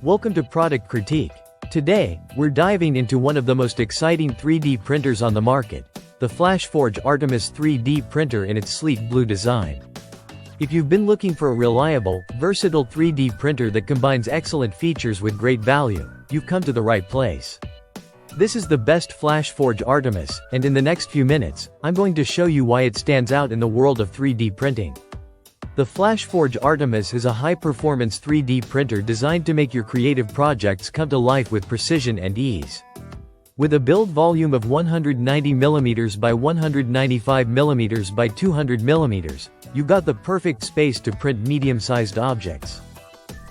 Welcome to Product Critique. Today, we're diving into one of the most exciting 3D printers on the market, the Flashforge Artemis 3D printer in its sleek blue design. If you've been looking for a reliable, versatile 3D printer that combines excellent features with great value, you've come to the right place. This is the best Flashforge Artemis, and in the next few minutes, I'm going to show you why it stands out in the world of 3D printing. The Flashforge Artemis is a high-performance 3D printer designed to make your creative projects come to life with precision and ease. With a build volume of 190mm by 195mm by 200mm, you got the perfect space to print medium-sized objects.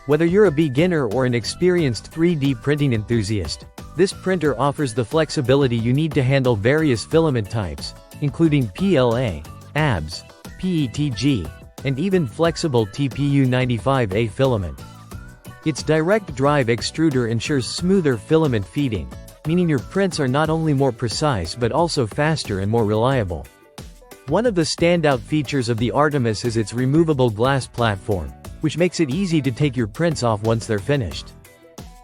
Whether you're a beginner or an experienced 3D printing enthusiast, this printer offers the flexibility you need to handle various filament types, including PLA, ABS, PETG, and even flexible TPU95A filament. Its direct drive extruder ensures smoother filament feeding, meaning your prints are not only more precise but also faster and more reliable. One of the standout features of the Artemis is its removable glass platform, which makes it easy to take your prints off once they're finished.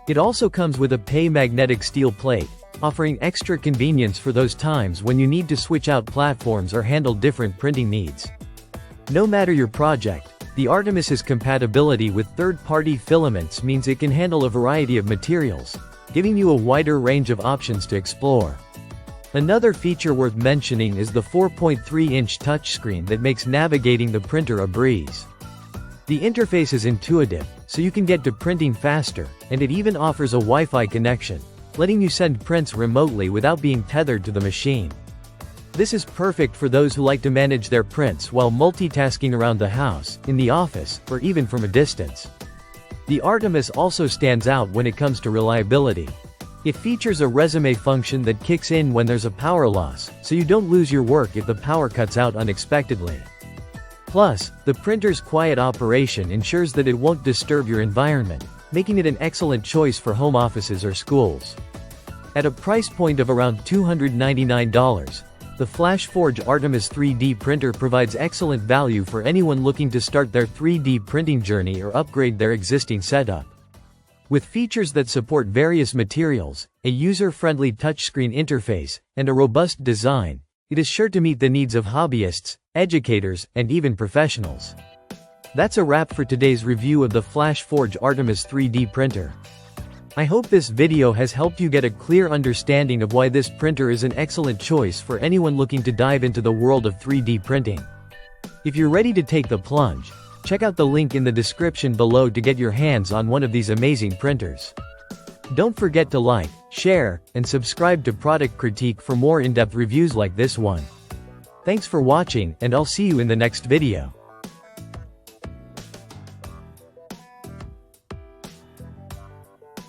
It also comes with a magnetic steel plate, offering extra convenience for those times when you need to switch out platforms or handle different printing needs. No matter your project, the Artemis's compatibility with third-party filaments means it can handle a variety of materials, giving you a wider range of options to explore. Another feature worth mentioning is the 4.3-inch touchscreen that makes navigating the printer a breeze. The interface is intuitive, so you can get to printing faster, and it even offers a Wi-Fi connection, letting you send prints remotely without being tethered to the machine. This is perfect for those who like to manage their prints while multitasking around the house, in the office, or even from a distance. The Artemis also stands out when it comes to reliability. It features a resume function that kicks in when there's a power loss, so you don't lose your work if the power cuts out unexpectedly. Plus, the printer's quiet operation ensures that it won't disturb your environment, making it an excellent choice for home offices or schools. At a price point of around $299, the Flashforge Artemis 3D printer provides excellent value for anyone looking to start their 3D printing journey or upgrade their existing setup. With features that support various materials, a user-friendly touchscreen interface, and a robust design, it is sure to meet the needs of hobbyists, educators, and even professionals. That's a wrap for today's review of the Flashforge Artemis 3D printer. I hope this video has helped you get a clear understanding of why this printer is an excellent choice for anyone looking to dive into the world of 3D printing. If you're ready to take the plunge, check out the link in the description below to get your hands on one of these amazing printers. Don't forget to like, share, and subscribe to Product Critique for more in-depth reviews like this one. Thanks for watching, and I'll see you in the next video.